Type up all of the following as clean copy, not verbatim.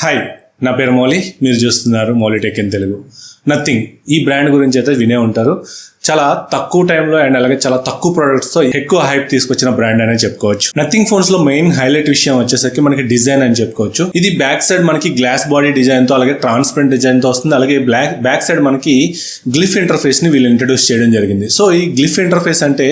Hi, నా పేరు మౌలి. మీరు చూస్తున్నారు Mouli tech in Telugu. Nothing ఈ బ్రాండ్ గురించి అయితే వినే ఉంటారు. చాలా తక్కువ టైంలో అండ్ అలాగే చాలా తక్కువ ప్రొడక్ట్స్తో ఎక్కువ హైప్ తీసుకొచ్చిన బ్రాండ్ అనే చెప్పుకోవచ్చు. నథింగ్ ఫోన్స్ లో మెయిన్ హైలైట్ విషయం వచ్చేసరికి మనకి డిజైన్ అని చెప్పుకోవచ్చు. ఇది బ్యాక్ సైడ్ మనకి గ్లాస్ బాడీ డిజైన్ తో అలాగే ట్రాన్స్పరెంట్ డిజైన్ తో వస్తుంది. అలాగే బ్యాక్ సైడ్ మనకి గ్లిఫ్ ఇంటర్ఫేస్ ని వీళ్ళు ఇంట్రడ్యూస్ చేయడం జరిగింది. సో ఈ గ్లిఫ్ ఇంటర్ఫేస్ అంటే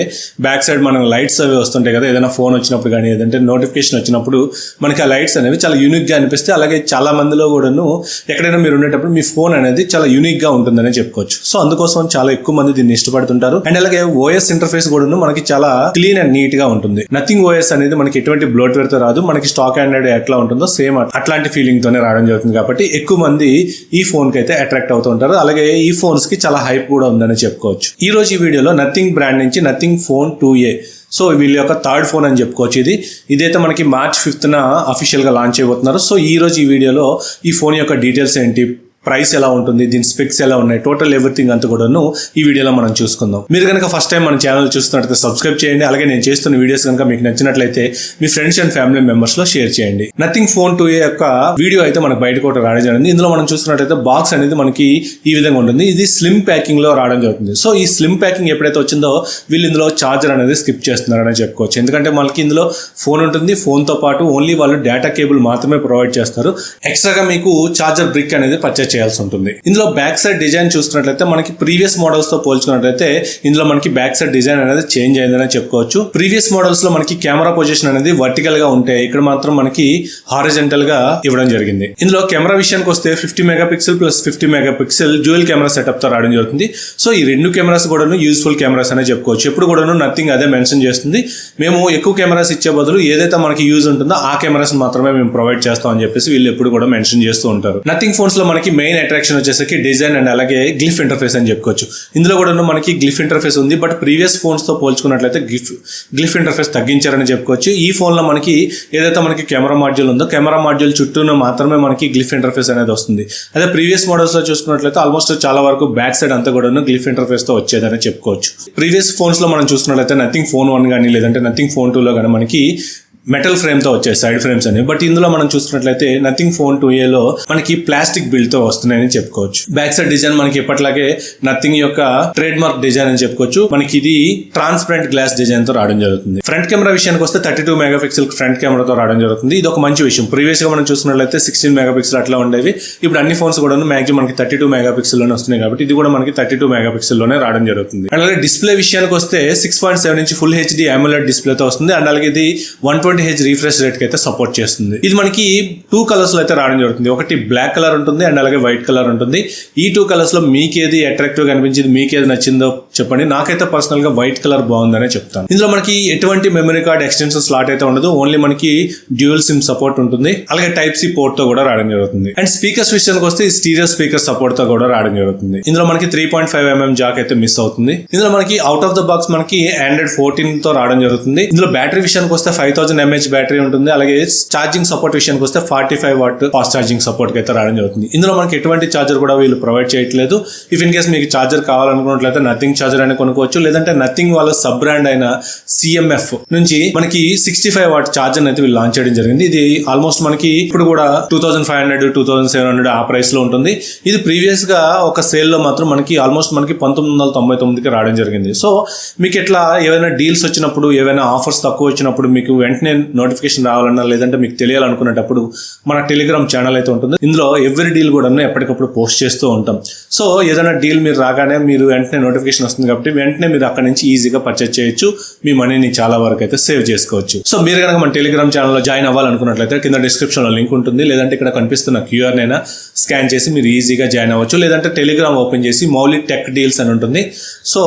బ్యాక్ సైడ్ మనం లైట్స్ అవి వస్తుంటాయి కదా, ఏదైనా ఫోన్ వచ్చినప్పుడు కానీ ఏదంటే నోటిఫికేషన్ వచ్చినప్పుడు మనకి ఆ లైట్స్ అనేవి చాలా యూనిక్ గా అనిపిస్తే, అలాగే చాలా మందిలో కూడాను ఎక్కడైనా మీరు ఉండేటప్పుడు మీ ఫోన్ అనేది చాలా యూనిక్ గా ఉంటుందనే చెప్పుకోవచ్చు. సో అందుకోసం చాలా ఎక్కువ మంది దీన్ని ఇష్టపడుతుంటారు. అండ్ అలాగే ఓఎస్ ఇంటర్ఫేస్ కూడా మనకి చాలా క్లీన్ అండ్ నీట్ గా ఉంటుంది. నథింగ్ ఓఎస్ అనేది మనకి ఎటువంటి బ్లోట్వేర్ తో రాదు. మనకి స్టాక్ ఆండ్రాయిడ్ ఎట్లా ఉంటుందో సేమ్ అట్లాంటి ఫీలింగ్ తోనే రావడం జరుగుతుంది. కాబట్టి ఎక్కువ మంది ఈ ఫోన్ కి అయితే అట్రాక్ట్ అవుతూ ఉంటారు. అలాగే ఈ ఫోన్స్ కి చాలా హైప్ కూడా ఉందని చెప్పుకోవచ్చు. ఈ రోజు ఈ వీడియోలో నథింగ్ బ్రాండ్ నుంచి నథింగ్ ఫోన్ 2A, సో వీళ్ళ యొక్క థర్డ్ ఫోన్ అని చెప్పుకోవచ్చు. ఇదైతే మనకి March 5th అఫీషియల్ గా లాంచ్ చేయబోతున్నారు. సో ఈ రోజు ఈ వీడియోలో ఈ ఫోన్ యొక్క డీటెయిల్స్ ఏంటి, ప్రైస్ ఎలా ఉంటుంది, దీని స్పెక్స్ ఎలా ఉన్నాయి, టోటల్ ఎవ్రీథింగ్ అంతా కూడాను ఈ వీడియోలో మనం చూసుకుందాం. మీరు కనుక ఫస్ట్ టైం మన ఛానల్ చూస్తున్నట్లయితే సబ్స్క్రైబ్ చేయండి. అలాగే నేను చేస్తున్న వీడియోస్ కనుక మీకు నచ్చినట్లయితే మీ ఫ్రెండ్స్ అండ్ ఫ్యామిలీ మెంబర్స్ లో షేర్ చేయండి. నథింగ్ ఫోన్ 2A యొక్క వీడియో అయితే మనకు బయటకు కూడా రావడం జరిగింది. ఇందులో మనం చూస్తున్నట్లయితే బాక్స్ అనేది మనకి ఈ విధంగా ఉంటుంది. ఇది స్లిమ్ ప్యాకింగ్ లో రావడం జరుగుతుంది. సో ఈ స్లిమ్ ప్యాకింగ్ ఎప్పుడైతే వచ్చిందో వీళ్ళు ఇందులో చార్జర్ అనేది స్కిప్ చేస్తున్నారని చెప్పుకోవచ్చు. ఎందుకంటే మనకి ఇందులో ఫోన్ ఉంటుంది, ఫోన్ తో పాటు ఓన్లీ వాళ్ళు డేటా కేబుల్ మాత్రమే ప్రొవైడ్ చేస్తారు. ఎక్స్ట్రాగా మీకు చార్జర్ బ్రిక్ అనేది పర్చేస్ చేయాల్సి ఉంటుంది. ఇందులో బ్యాక్ సైడ్ డిజైన్ చూసుకున్నట్లయితే మనకి ప్రీవియస్ మోడల్స్ తో పోల్చుకున్నట్లయితే ఇందులో మనకి బ్యాక్ సైడ్ డిజైన్ అనేది చేంజ్ అయిందని చెప్పుకోవచ్చు. ప్రీవియస్ మోడల్స్ లో మనకి కెమెరా పొజిషన్ అనేది వర్టికల్ గా ఉంటే ఇక్కడ మాత్రం మనకి హారిజంటల్ గా ఇవ్వడం జరిగింది. ఇందులో కెమెరా విషయానికి వస్తే 50 megapixel plus 50 megapixel dual camera setup తో రావడం జరుగుతుంది. సో ఈ రెండు కెమెరాస్ కూడా యూస్ఫుల్ కెమెరాస్ అనే చెప్పుకోవచ్చు. ఎప్పుడు కూడా నథింగ్ అదే మెన్షన్ చేస్తుంది, మేము ఎక్కువ కెమెరాస్ ఇచ్చే బదులు ఏదైతే మనకి యూజ్ ఉంటుందో ఆ కెమెరాస్ మాత్రమే మేము ప్రొవైడ్ చేస్తాం అని చెప్పేసి వీళ్ళు ఎప్పుడు కూడా మెన్షన్ చేస్తూ ఉంటారు. నథింగ్ ఫోన్స్ లో మనకి మెయిన్ అట్రాక్షన్ వచ్చేసరికి డిజైన్ అండ్ అలాగే గ్లిఫ్ ఇంటర్ఫేస్ అని చెప్పుకోవచ్చు. ఇందులో కూడా మనకి గ్లిఫ్ ఇంటర్ఫేస్ ఉంది, బట్ ప్రీవియస్ ఫోన్స్ తో పోల్చుకున్నట్లయితే గ్లిఫ్ ఇంటర్ఫేస్ తగ్గించారని చెప్పుకోవచ్చు. ఈ ఫోన్ లో మనకి ఏదైతే మనకి కెమెరా మాడ్యూల్ ఉందో కెమెరా మాడ్యూల్ చుట్టూ మాత్రమే మనకి గ్లిఫ్ ఇంటర్ఫేస్ అనేది వస్తుంది. అదే ప్రీవియస్ మోడల్స్ లో చూసుకున్నట్లయితే ఆల్మోస్ట్ చాలా వరకు బ్యాక్ సైడ్ అంతా కూడా గ్లిఫ్ ఇంటర్ఫేస్ తో వచ్చేదని చెప్పుకోవచ్చు. ప్రీవియస్ ఫోన్స్ లో మనం చూసుకున్నట్లయితే నథింగ్ ఫోన్ 1 కానీ లేదంటే నథింగ్ ఫోన్ 2 లో కానీ మనకి మెటల్ ఫ్రేమ్ తో వచ్చాయి సైడ్ ఫ్రేమ్స్ అని. బట్ ఇందులో మనం చూసుకున్నట్లయితే నథింగ్ ఫోన్ 2A లో మనకి ప్లాస్టిక్ బిల్డ్ తో వస్తున్నాయని చెప్పుకోవచ్చు. బ్యాక్ సైడ్ డిజైన్ మనకి ఎప్పట్లాగే నథింగ్ యొక్క ట్రేడ్ మార్క్ డిజైన్ అని చెప్పుకోవచ్చు. మనకి ఇది ట్రాన్స్పరెంట్ గ్లాస్ డిజైన్ తో రావడం జరుగుతుంది. ఫ్రంట్ కెమెరా విషయానికి వస్తే 32 మెగాపిక్సెల్ ఫ్రంట్ కెమెరాతో రావడం జరుగుతుంది. ఇది ఒక మంచి విషయం. ప్రీవియస్ గా మనం చూసుకున్నట్లయితే 16 మెగాపిక్సెల్ అట్లా ఉండేవి. ఇప్పుడు అన్ని ఫోన్స్ కూడా మాక్సిమం మనకి 32 మెగాపిక్సెల్ లోనే వస్తున్నాయి కాబట్టి ఇది కూడా మనకి 32 మెగాపిక్సెల్ లోనే రావడం జరుగుతుంది. అలాగే డిస్ప్లే విషయానికి వస్తే 6.7 inch full HD AMOLED display తో వస్తుంది. అండ్ అలాగే ఇది 120Hz రిఫ్రెష్ రేట్ కి అయితే సపోర్ట్ చేస్తుంది. ఇది మనకి 2 కలర్స్ లో అయితే రావడం జరుగుతుంది. ఒకటి బ్లాక్ కలర్ ఉంటుంది అండ్ అలాగే వైట్ కలర్ ఉంటుంది. ఈ 2 కలర్స్ లో మీకేది అట్రాక్టివ్ గా అనిపించింది, మీకేది నచ్చిందో చెప్పండి. నాకైతే పర్సనల్ గా వైట్ కలర్ బాగుందనే చెప్తాను. ఇందులో మనకి ఎటువంటి మెమరీ కార్డ్ ఎక్స్టెన్షన్ స్లాట్ అయితే ఉండదు, ఓన్లీ మనకి డ్యూయల్ సిమ్ సపోర్ట్ ఉంటుంది. అలాగే Type-C పోర్ట్ తో కూడా రావడం జరుగుతుంది. అండ్ స్పీకర్స్ విషయానికి వస్తే స్టీరియో స్పీకర్ సపోర్ట్ తో కూడా రావడం జరుగుతుంది. ఇందులో మనకి 3.5mm జాక్ అయితే మిస్ అవుతుంది. ఇందులో మనకి అవుట్ ఆఫ్ ద బాక్స్ మనకి Android 14 తో రావడం జరుగుతుంది. ఇందులో బ్యాటరీ విషయానికి వస్తే 5000 mAh బ్యాటరీ ఉంటుంది. అలాగే ఛార్జింగ్ సపోర్ట్ విషయానికి వస్తే 45 వాట్ ఫాస్ట్ ఛార్జింగ్ సపోర్ట్ కి అయితే రావడం జరుగుతుంది. ఇందులో మనకి ఎటువంటి ఛార్జర్ కూడా వీళ్ళు ప్రొవైడ్ చేయట్లేదు. ఇఫ్ ఇన్ కేస్ మీకు ఛార్జర్ కావాలనుకున్నట్లయితే నథింగ్ ఛార్జర్ అని కొనుక్కోవచ్చు, లేదంటే నథింగ్ వాళ్ళ సబ్ బ్రాండ్ అయిన CMF నుంచి మనకి 65 వాట్ ఛార్జర్ అయితే వీళ్ళు లాంచ్ చేయడం జరిగింది. ఇది ఆల్మోస్ట్ మనకి ఇప్పుడు కూడా 2500 2700 ఆ ప్రైస్ లో ఉంటుంది. ఇది ప్రీవియస్ గా ఒక సేల్ లో మాత్రం మనకి ఆల్మోస్ట్ మనకి 1999కి రావడం జరిగింది. సో మీకు ఎట్లా ఏవైనా డీల్స్ వచ్చినప్పుడు, ఏవైనా ఆఫర్స్ తక్కువ వచ్చినప్పుడు మీకు వెంటనే నోటిఫికేషన్ రావాలన్నా లేదంటే మీకు తెలియాలనుకునేటప్పుడు మన టెలిగ్రామ్ ఛానల్ అయితే ఉంటుంది. ఇందులో ఎవ్రీ డీల్ కూడా ఎప్పటికప్పుడు పోస్ట్ చేస్తూ ఉంటాం. సో ఏదైనా డీల్ మీరు రాగానే మీరు వెంటనే నోటిఫికేషన్ వస్తుంది కాబట్టి వెంటనే మీరు అక్కడ నుంచి ఈజీగా పర్చేజ్ చేయొచ్చు. మీ మనీని చాలా వరకు అయితే సేవ్ చేసుకోవచ్చు. సో మీరు కనుక మన టెలిగ్రామ్ ఛానల్లో జాయిన్ అవ్వాలనుకున్నట్లయితే కింద డిస్క్రిప్షన్ లో లింక్ ఉంటుంది, లేదంటే ఇక్కడ కనిపిస్తున్న QR నైనా స్కాన్ చేసి మీరు ఈజీగా జాయిన్ అవ్వచ్చు. లేదంటే టెలిగ్రామ్ ఓపెన్ చేసి మౌలి టెక్ డీల్స్ అని ఉంటుంది. సో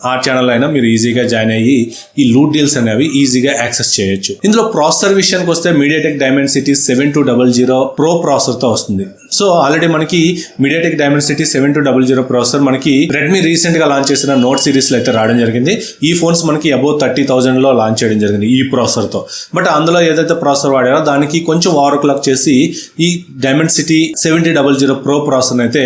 ఆ ఛానల్ అయినా మీరు ఈజీగా జాయిన్ అయ్యి ఈ లూట్ డీల్స్ అనేవి ఈజీగా యాక్సెస్ చేయొచ్చు. ఇందులో ప్రాసెసర్ విషయానికి వస్తే MediaTek Dimensity 7200 Pro ప్రాసెసర్ తో వస్తుంది. సో ఆల్రెడీ మనకి MediaTek Dimensity 7200 ప్రాసెసర్ మనకి రెడ్మీ రీసెంట్ గా లాంచ్ చేసిన నోట్ సిరీస్ లో అయితే రావడం జరిగింది. ఈ ఫోన్స్ మనకి అబౌవ్ 30,000 లో లాంచ్ చేయడం జరిగింది ఈ ప్రాసెసర్ తో. బట్ అందులో ఏదైతే ప్రాసెసర్ వాడారో దానికి కొంచెం ఓవర్ క్లాక్ చేసి ఈ Dimensity 7000 Pro ప్రాసెసర్ అయితే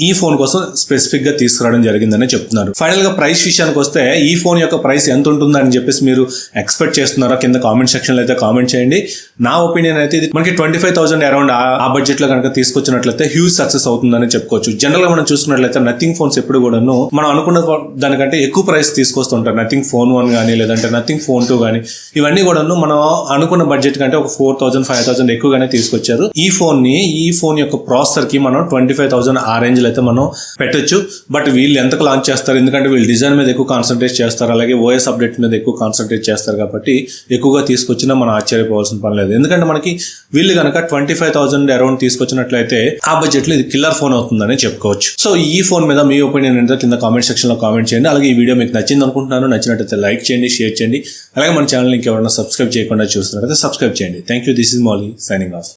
ఈ ఫోన్ కోసం స్పెసిఫిక్ గా తీసుకురావడం జరిగిందని చెప్తున్నారు. ఫైనల్ గా ప్రైస్ ప్రైస్ విషయానికి వస్తే ఈ ఫోన్ యొక్క ప్రైస్ ఎంత ఉంటుందని చెప్పేసి మీరు ఎక్స్పెక్ట్ చేస్తున్నారో కింద కామెంట్ సెక్షన్లో అయితే కామెంట్ చేయండి. నా ఒపీనియన్ అయితే ఇది మనకి 25,000 అరౌండ్ ఆ బడ్జెట్ లో కనుక తీసుకొచ్చినట్లయితే హ్యూజ్ సక్సెస్ అవుతుందని చెప్పుకోవచ్చు. జనరల్ గా మనం చూసుకున్నట్లయితే నథింగ్ ఫోన్స్ ఎప్పుడు కూడాను మనం అనుకున్న దానికంటే ఎక్కువ ప్రైస్ తీసుకొస్తుంటారు. నథింగ్ ఫోన్ 1 కానీ లేదంటే నథింగ్ ఫోన్ 2 కానీ ఇవన్నీ కూడాను మనం అనుకున్న బడ్జెట్ కంటే ఒక 4,000 5,000 ఎక్కువగానే తీసుకొచ్చారు. ఈ ఫోన్ యొక్క ప్రాసెసర్ కి మనం 25,000 ఆ రేంజ్ లో అయితే మనం పెట్టొచ్చు. బట్ వీళ్ళు ఎంతకు లాంచ్ చేస్తారు, ఎందుకంటే వీళ్ళు డిజైన్ మీద ఎక్కువ కాన్సన్ట్రేట్ చేస్తారు, అలాగే ఓఎస్ అప్డేట్ మీద ఎక్కువ కాన్సన్ట్రేట్ చేస్తారు కాబట్టి ఎక్కువగా తీసుకొచ్చినా మనం ఆశ్చర్యపోవాల్సిన పని లేదు. ఎందుకంటే మనకి వీళ్ళు కనుక 25,000 అరౌండ్ తీసుకొచ్చినట్లయితే ఆ బడ్జెట్ లో ఇది కిల్లర్ ఫోన్ అవుతుందని చెప్పుకోవచ్చు. సో ఈ ఫోన్ మీద మీ ఒపీనియన్ ఏంటో కింద కామెంట్ సెక్షన్ లో కామెంట్ చేయండి. అలాగే ఈ వీడియో మీకు నచ్చింది అనుకుంటున్నాను. నచ్చినట్లయితే లైక్ చేయండి, షేర్ చేయండి. అలాగే మన ఛానల్ ఇంకెవరైనా సబ్స్క్రైబ్ చేయకుండా చూస్తున్నట్లయితే సబ్స్క్రైబ్ చేయండి. Thank you. This is Mouli signing off.